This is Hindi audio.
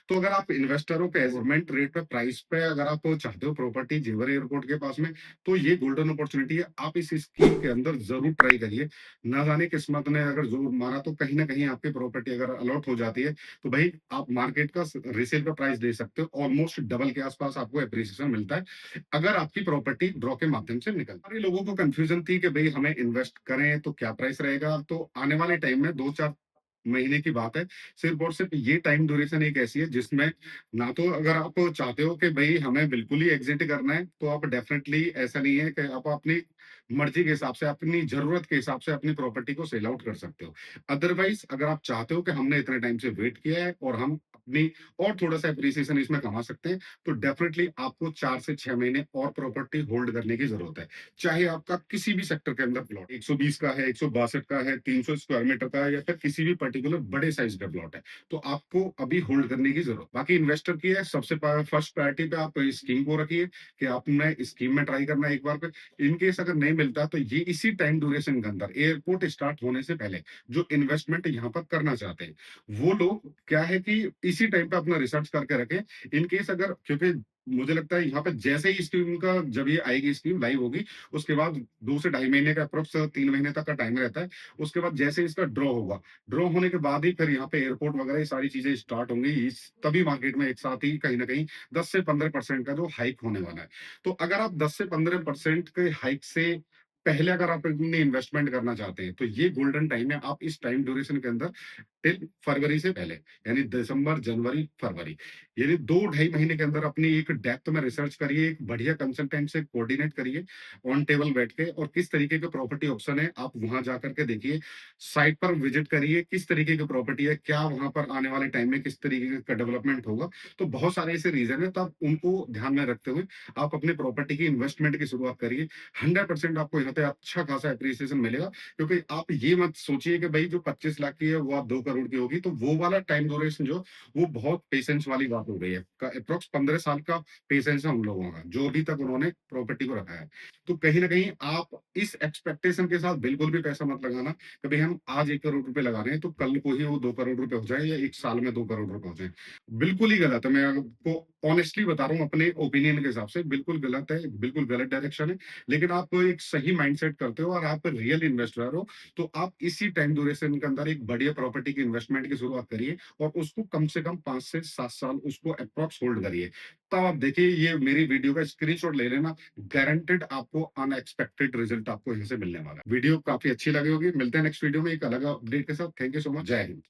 तो अगर आप इन्वेस्टरों के एग्रीमेंट रेट पे प्राइस पे अगर आप चाहते हो प्रॉपर्टी जेवर एयरपोर्ट के पास में, तो ये गोल्डन अपॉर्चुनिटी है। आप इस स्कीम के अंदर ज़रूर ट्राई करिए। ना जाने किस्मत ने अगर ज़ोर मारा तो कहीं न कहीं आपकी प्रॉपर्टी अगर अलॉट हो जाती है, तो भई आप मार्केट का स रीसेल पे प्राइस दे सकते हो। ऑलमोस्ट डबल के आस-पास आपको एप्रिसिएशन मिलता है, अगर आपकी प्रॉपर्टी ड्रॉ के माध्यम से निकल सारे लोगों को कन्फ्यूज़न थी कि भई हमें इन्वेस्ट करें तो क्या प्राइस रहेगा? तो आने वाले टाइम में 2-4 महीने की बात है। सिर्फ़ और सिर्फ़ ये टाइम ड्यूरेशन एक ऐसी है जिसमें ना तो अगर आप चाहते हो कि भई हमें बिल्कुल ही एग्ज़िट करना है, तो आप डेफ़िनेटली ऐसा नहीं है कि आप अपनी मर्ज़ी के हिसाब से, अपनी ज़रूरत के हिसाब से अपनी प्रॉपर्टी को सेल आउट कर सकते हो। अदरवाइज़ अगर आप चाहते हो कि हमने इतने टाइम से वेट किया है और हम अपनी और थोड़ा-सा एप्रिसिएशन इसमें कमा सकते हैं, तो डेफ़िनेटली आपको 4 से 6 महीने और प्रॉपर्टी होल्ड करने की ज़रूरत है। चाहे आपका किसी भी सेक्टर के अंदर प्लॉट 120 का है, 162 का है, 300 स्क्वायर मीटर का है या फिर किसी भी पर्टिकुलर बड़े साइज़ का प्लॉट है, तो आपको अभी होल्ड करने की ज़रूरत। बाकी इन्वेस्टर की है सबसे फर्स्ट प्रायोरिटी पे आप स्कीम को रखिए कि आपने स्कीम में ट्राई करना है एक बार पे। इन केस अगर नहीं मिलता तो ये इसी टाइम ड्यूरेशन के अंदर एयरपोर्ट स्टार्ट होने से पहले जो इन्वेस्टमेंट यहाँ पर करना चाहते हैं, वो लोग क्या है कि इसी टाइम पे अपना रिसर्च करके रखें। इन केस अगर क्योंकि मुझे लगता है यहाँ पे जैसे ही स्कीम का जब ये आएगी स्कीम लाइव होगी, उसके बाद 2 से ढाई महीने का एप्रॉक्स 3 महीने तक का टाइम रहता है। उसके बाद जैसे ही इसका ड्रॉ होगा, ड्रॉ होने के बाद ही फिर यहाँ पे एयरपोर्ट वगैरह ये सारी चीज़ें स्टार्ट होंगी। इस तभी मार्केट में एक साथ ही कहीं न कहीं 10 से 15% का जो हाइक होने वाला है। तो अगर आप 10 से 15% के हाइक से पहले अगर आप अपनी इन्वेस्टमेंट करना चाहते हैं, तो ये गोल्डन टाइम है। आप इस टाइम ड्यूरेशन के अंदर टिल फरवरी से पहले, यानी दिसंबर, जनवरी, फरवरी, यानी 2 ढाई महीने के अंदर अपनी एक डेप्थ में रिसर्च करिए, एक बढ़िया कंसल्टेंट से कोऑर्डिनेट करिए, ऑन टेबल बैठ के और किस तरीके के प्रॉपर्टी ऑप्शन है, आप वहाँ जा कर के देखिए। साइट पर विज़िट करिए, किस तरीके की प्रॉपर्टी है, क्या वहाँ पर आने वाले टाइम में किस तरीके का डेवलपमेंट होगा। तो बहुत सारे ऐसे रीज़न है, तो आप उनको ध्यान में रखते हुए आप अपनी प्रॉपर्टी की इन्वेस्टमेंट की शुरुआत करिए। 100% आपको यहाँ पे अच्छा खासा एप्रिसिएशन मिलेगा, क्योंकि आप ये मत सोचिए कि भाई जो 25 लाख की है वो आप 2 करोड़ की होगी, तो वो वाला टाइम ड्यूरेशन जो वो बहुत पेशेंस वाली बात हो गई है। अप्रोक्स 15 साल का पेशेंस है हम लोगों का, जो अभी तक उन्होंने प्रॉपर्टी को रखा है। तो कहीं न कहीं आप इस एक्सपेक्टेशन के साथ बिल्कुल भी पैसा मत लगाना कि भई हम आज 1 करोड़ रुपए लगा रहे हैं, तो कल को ही वो 2 करोड़ रुपए हो जाए या 1 साल में 2 करोड़ रुपए हो जाए। बिल्कुल ही गलत है, मैं आपको ऑनेस्टली बता रहा हूँ अपने ओपिनियन के हिसाब से, बिल्कुल गलत है, बिल्कुल गलत डायरेक्शन है। लेकिन आप एक सही माइंडसेट करते हो और आप रियल इन्वेस्टर हो, तो आप इसी टाइम ड्यूरेशन के अंदर एक बढ़िया प्रॉपर्टी की इन्वेस्टमेंट की शुरुआत करिए और उसको कम से कम 5 से 7 साल उसको अप्रॉक्स होल्ड करिए। तब आप देखिए ये मेरी वीडियो का स्क्रीनशॉट ले लेना, गारंटेड आपको अनएक्सपेक्टेड रिजल्ट आपको यहाँ से मिलने वाला है। वीडियो काफ़ी अच्छी लगी होगी, मिलते हैं नेक्स्ट वीडियो में एक अलग अपडेट के साथ। Thank you so much. जय हिंद।